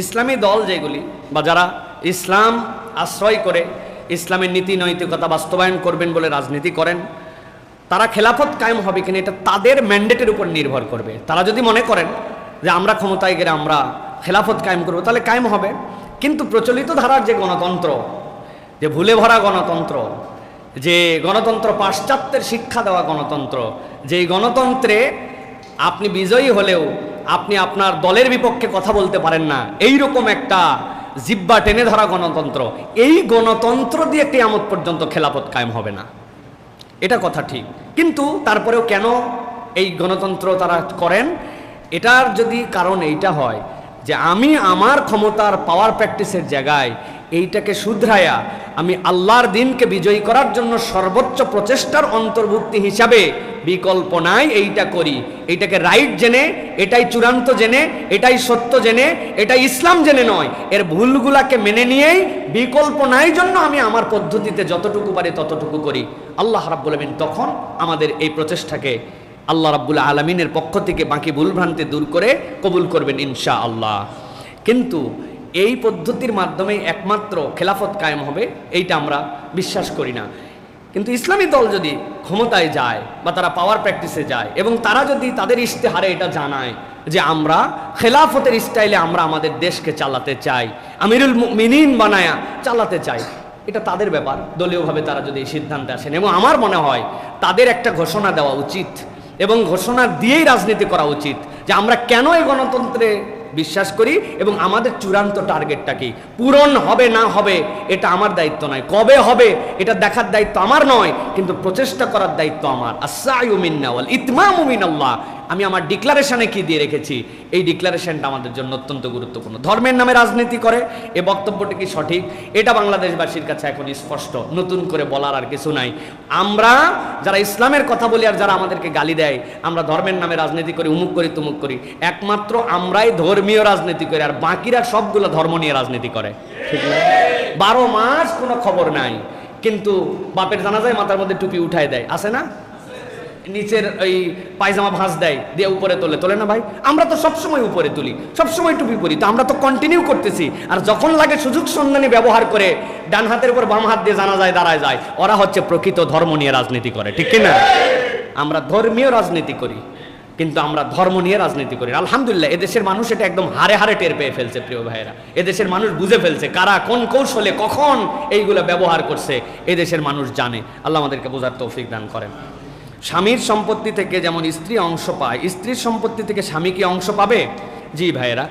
ইসলামী দল যেগুলি বা যারা ইসলাম আশ্রয় করে ইসলামের নীতি নৈতিকতা বাস্তবায়ন করবেন বলে রাজনীতি করেন, তারা খেলাফত কায়েম হবে কিনা এটা তাদের ম্যান্ডেটের উপর নির্ভর করবে। তারা যদি মনে করেন যে আমরা ক্ষমতায় গেলে আমরা খেলাফত কায়েম করবো, তাহলে কায়েম হবে। কিন্তু প্রচলিত ধারার যে গণতন্ত্র, যে ভুলে ভরা গণতন্ত্র, যে গণতন্ত্র পাশ্চাত্যের শিক্ষা দেওয়া গণতন্ত্র, যেই গণতন্ত্রে আপনি বিজয়ী হলেও আপনি আপনার দলের বিপক্ষে কথা বলতে পারেন না, এইরকম একটা জিব্বা টেনে ধরা গণতন্ত্র, এই গণতন্ত্র দিয়ে কিয়ামত পর্যন্ত খেলাফত কায়েম হবে না, এটা কথা ঠিক। কিন্তু তারপরেও কেন এই গণতন্ত্র তারা করেন, এটার যদি কারণ এইটা হয় যে আমি আমার ক্ষমতার পাওয়ার প্র্যাকটিসের জায়গায় এইটাকে শুধরায়া আমি আল্লাহর দিনকে বিজয়ী করার জন্য সর্বোচ্চ প্রচেষ্টার অন্তর্ভুক্তি হিসাবে বিকল্প নাই এইটা করি, এইটাকে রাইট জেনে, এটাই চূড়ান্ত জেনে, এটাই সত্য জেনে, এটাই ইসলাম জেনে নয়, এর ভুলগুলাকে মেনে নিয়েই বিকল্প নাই জন্য আমি আমার পদ্ধতিতে যতটুকু পারি ততটুকু করি। আল্লাহ রাব্বুল আলামিন তখন আমাদের এই প্রচেষ্টাকে আল্লাহ রাব্বুল আলামিনের পক্ষ থেকে বাকি ভুলভ্রান্তি দূর করে কবুল করবেন ইনশাআল্লাহ। কিন্তু এই পদ্ধতির মাধ্যমে একমাত্র খেলাফত কায়েম হবে এইটা আমরা বিশ্বাস করি না। কিন্তু ইসলামী দল যদি ক্ষমতায় যায় বা তারা পাওয়ার প্র্যাকটিসে যায় এবং তারা যদি তাদের ইশতেহারে এটা জানায় যে আমরা খেলাফতের স্টাইলে আমরা আমাদের দেশকে চালাতে চাই, আমিরুল মুমিনিন বানায়া চালাতে চাই, এটা তাদের ব্যাপার। দলীয়ভাবে তারা যদি এই সিদ্ধান্তে আসেন, এবং আমার মনে হয় তাদের একটা ঘোষণা দেওয়া উচিত এবং ঘোষণা দিয়েই রাজনীতি করা উচিত যে আমরা কেন এই গণতন্ত্রে বিশ্বাস করি এবং আমাদের চূড়ান্ত টার্গেটটা কি। পূরণ হবে না হবে এটা আমার দায়িত্ব নয়, কবে হবে এটা দেখার দায়িত্ব আমার নয়, কিন্তু প্রচেষ্টা করার দায়িত্ব আমার। আস-সা'য়ু মিন্না ওয়াল ইতমামু মিনাল্লাহ। আমি আমার ডিক্লারেশনে কি দিয়ে রেখেছি, এই ডিক্লারেশনটা আমাদের জন্য অত্যন্ত গুরুত্বপূর্ণ। ধর্মের নামে রাজনীতি করে এ বক্তব্যটি কি সঠিক, এটা বাংলাদেশবাসীর কাছে এখন স্পষ্ট, নতুন করে বলার আর কিছু নাই। আমরা যারা ইসলামের কথা বলি আর যারা আমাদেরকে গালি দেয় আমরা ধর্মের নামে রাজনীতি করি, উমুক করি তুমুক করি, একমাত্র আমরাই ধর্মীয় রাজনীতি করি আর বাকিরা সবগুলো ধর্ম নিয়ে রাজনীতি করে, ঠিক না? 12 মাস কোনো খবর নাই, কিন্তু বাপের জানাজায় মাথার মধ্যে টুপি উঠায় দেয়, আছে না? নিচের ওই পায়জামা ভাঁজ দেয়, দিয়ে উপরে তোলে না ভাই? আমরা তো সবসময় উপরে তুলি, সবসময় টুপি পরি, তো আমরা তো কন্টিনিউ করতেছি। আর যখন লাগে সুযোগ সন্ধানী ব্যবহার করে ডান হাতের উপর বাম হাত দিয়ে জানাজায় দাঁড়ায় যায়, ওরা হচ্ছে প্রকৃত ধর্ম নিয়ে রাজনীতি করে, ঠিক কিনা? আমরা ধর্মীয় রাজনীতি করি কিন্তু আমরা ধর্ম নিয়ে রাজনীতি করি। আলহামদুলিল্লাহ এদেশের মানুষ এটা একদম হারে হারে টের পেয়ে ফেলছে। প্রিয় ভাইয়েরা, এদেশের মানুষ বুঝে ফেলছে কারা কোন কৌশলে কখন এইগুলো ব্যবহার করছে, এদেশের মানুষ জানে। আল্লাহ আমাদেরকে বোঝার তৌফিক দান করেন। স্বামীর সম্পত্তি থেকে যেমন স্ত্রী অংশ পায়, স্ত্রীর সম্পত্তি থেকে স্বামী কি অংশ পাবে? জি ভাইয়েরা,